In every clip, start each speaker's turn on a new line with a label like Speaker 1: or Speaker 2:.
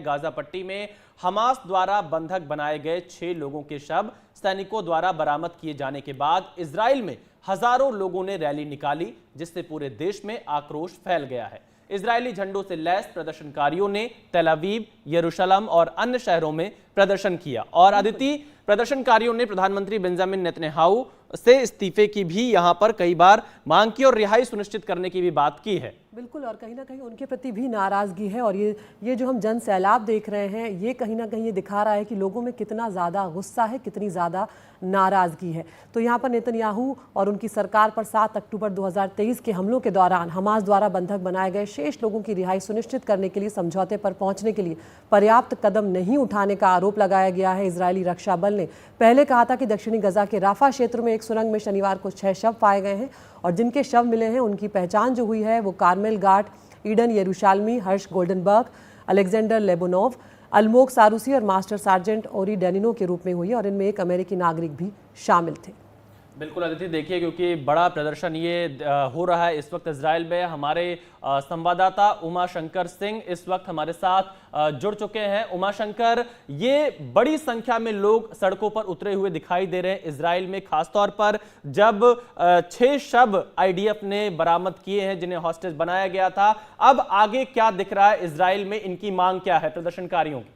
Speaker 1: Gaza पट्टी में Hamas द्वारा बंधक बनाए गए 6 लोगों के शव सैनिकों द्वारा बरामद किए जाने के बाद इजराइल में हजारों लोगों ने रैली निकाली, जिससे पूरे देश में आक्रोश फैल गया है। इजरायली झंडों से लैस प्रदर्शनकारियों ने तेल अवीव, यरूशलेम और अन्य शहरों में प्रदर्शन किया और अदिति, प्रदर्शनकारियों ने प्रधानमंत्री बेंजामिन नेतन्याहू से इस्तीफे की भी यहां पर कई बार मांग की और रिहाई सुनिश्चित करने की भी बात की है।
Speaker 2: बिल्कुल, और कहीं ना कहीं उनके प्रति भी नाराजगी है और ये जो हम जन सैलाब देख रहे हैं, ये कहीं ना कहीं ये दिखा रहा है कि लोगों में कितना ज़्यादा गुस्सा है, कितनी ज़्यादा नाराजगी है। तो यहाँ पर नेतन्याहू और उनकी सरकार पर 7 अक्टूबर 2023 के हमलों के दौरान हमास द्वारा बंधक बनाए गए शेष लोगों की रिहाई सुनिश्चित करने के लिए समझौते पर पहुंचने के लिए पर्याप्त कदम नहीं उठाने का आरोप लगाया गया है। इजरायली रक्षा बल ने पहले कहा था कि दक्षिणी गजा के राफा क्षेत्र में एक सुरंग में शनिवार को 6 शव पाए गए हैं और जिनके शव मिले हैं उनकी पहचान जो हुई है वो कार्मेल गाट, ईडन यरूशलेमी, हर्ष गोल्डनबर्ग, अलेक्जेंडर लेबोनोव, अलमोग सारूसी और मास्टर सार्जेंट ओरी डेनिनो के रूप में हुई और इनमें एक अमेरिकी नागरिक भी शामिल थे।
Speaker 1: बिल्कुल अदिति, देखिए क्योंकि बड़ा प्रदर्शन ये हो रहा है इस वक्त इजराइल में। हमारे संवाददाता उमा शंकर सिंह इस वक्त हमारे साथ जुड़ चुके हैं। उमा शंकर, ये बड़ी संख्या में लोग सड़कों पर उतरे हुए दिखाई दे रहे हैं इजराइल में, खासतौर पर जब 6 शव आईडीएफ ने बरामद किए हैं जिन्हें हॉस्टेज बनाया गया था। अब आगे क्या दिख रहा है इजराइल में, इनकी मांग क्या है प्रदर्शनकारियों की?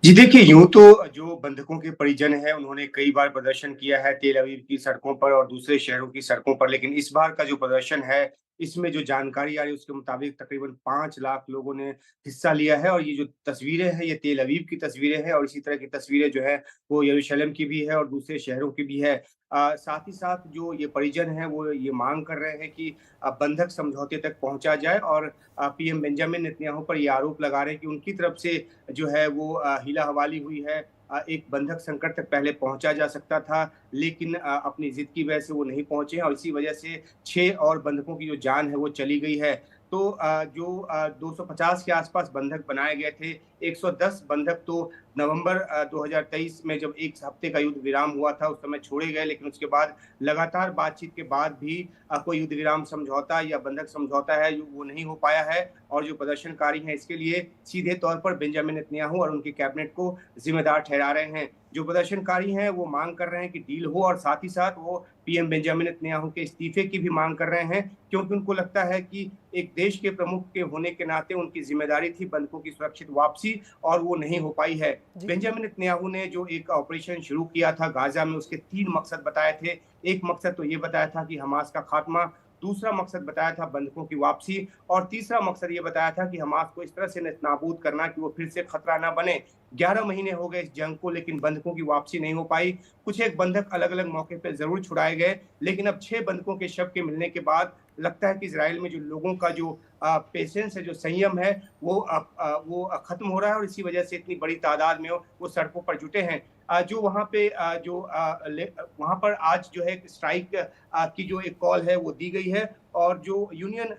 Speaker 3: जी देखिए, यूं तो जो बंधकों के परिजन हैं उन्होंने कई बार प्रदर्शन किया है तेल अवीव की सड़कों पर और दूसरे शहरों की सड़कों पर, लेकिन इस बार का जो प्रदर्शन है इसमें जो जानकारी आ रही है उसके मुताबिक तकरीबन 5 लाख लोगों ने हिस्सा लिया है। और ये जो तस्वीरें हैं ये तेल अवीव की तस्वीरें हैं और इसी तरह की तस्वीरें जो है वो यरूशलेम की भी है और दूसरे शहरों की भी है। साथ ही साथ जो ये परिजन हैं वो ये मांग कर रहे हैं कि बंधक समझौते तक पहुंचा जाए और पीएम बेंजामिन नेतन्याहू पर ये आरोप लगा रहे हैं कि उनकी तरफ से जो है वो हीला हवाली हुई है। एक बंधक संकट तक पहले पहुंचा जा सकता था, लेकिन अपनी जिद की वजह से वो नहीं पहुंचे और इसी वजह से 6 और बंधकों की जो जान है वो चली गई है। तो जो 250 के आसपास बंधक बनाए गए थे, 110 बंधक तो नवंबर 2023 में जब 1 हफ्ते का युद्ध विराम हुआ था उस समय छोड़े गए, लेकिन उसके बाद लगातार बातचीत के बाद भी कोई युद्ध विराम समझौता या बंधक समझौता है वो नहीं हो पाया है। और जो प्रदर्शनकारी हैं इसके लिए सीधे तौर पर बेंजामिन नेतन्याहू और उनके कैबिनेट को जिम्मेदार ठहरा रहे हैं। जो प्रदर्शनकारी हैं वो मांग कर रहे हैं कि डील हो और साथ ही साथ वो पीएम बेंजामिन नेतन्याहू के इस्तीफे की भी मांग कर रहे हैं, क्योंकि उनको लगता है कि एक देश के प्रमुख के होने के नाते उनकी जिम्मेदारी थी बंधकों की सुरक्षित वापसी और वो नहीं हो पाई है। बेंजामिन नेतन्याहू ने जो एक ऑपरेशन शुरू किया था गाजा में, उसके 3 मकसद बताए थे। एक मकसद तो ये बताया था कि हमास का खात्मा, दूसरा मकसद बताया था बंधकों की वापसी और तीसरा मकसद ये बताया था कि हमास को इस तरह से नाबूद करना कि वो फिर से खतरा ना बने। 11 महीने हो गए इस जंग को, लेकिन बंधकों की वापसी नहीं हो पाई। कुछ एक बंधक अलग अलग मौके पर जरूर छुड़ाए गए, लेकिन अब 6 बंधकों के शव के मिलने के बाद लगता है कि इजराइल में जो लोगों का जो पेशेंस है, जो संयम है, वो खत्म हो रहा है और इसी वजह से इतनी बड़ी तादाद में वो सड़कों पर जुटे हैं। जो वहाँ पे वहाँ पर आज जो है स्ट्राइक की जो एक कॉल है वो दी गई है और जो यूनियन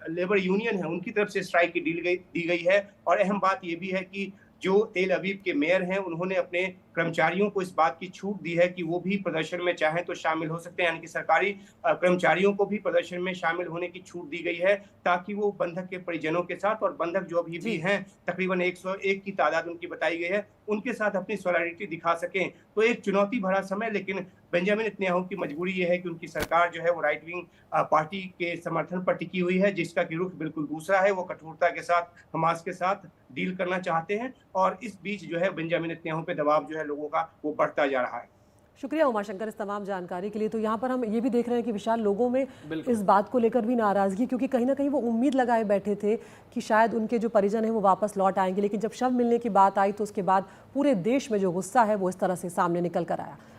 Speaker 3: लेबर यूनियन है उनकी तरफ से स्ट्राइक की दी गई है। और अहम बात ये भी है कि जो तेल अवीव के मेयर हैं उन्होंने अपने कर्मचारियों को इस बात की छूट दी है कि वो भी प्रदर्शन में चाहें तो शामिल हो सकते हैं, यानी कि सरकारी कर्मचारियों को भी प्रदर्शन में शामिल होने की छूट दी गई है ताकि वो बंधक के परिजनों के साथ और बंधक जो अभी भी हैं तकरीबन 101 की तादाद उनकी बताई गई है, उनके साथ अपनी सॉलिडरिटी दिखा सकें। तो एक चुनौती भरा समय, लेकिन बेंजामिन नेतन्याहू की मजबूरी ये है कि उनकी सरकार जो है वो राइट विंग पार्टी के समर्थन पर टिकी हुई है, जिसका कि रुख बिल्कुल दूसरा है। वो कठोरता के साथ हमास के साथ डील करना चाहते हैं और इस बीच जो है बेंजामिन नेतन्याहू पे दबाव जो है लोगों का वो बढ़ता जा रहा है।
Speaker 2: शुक्रिया उमाशंकर इस तमाम जानकारी के लिए। तो यहाँ पर हम ये भी देख रहे हैं कि विशाल लोगों में इस बात को लेकर भी नाराजगी, क्योंकि कहीं ना कहीं वो उम्मीद लगाए बैठे थे कि शायद उनके जो परिजन हैं वो वापस लौट आएंगे, लेकिन जब शव मिलने की बात आई तो उसके बाद पूरे देश में जो गुस्सा है वो इस तरह से सामने निकल कर आया।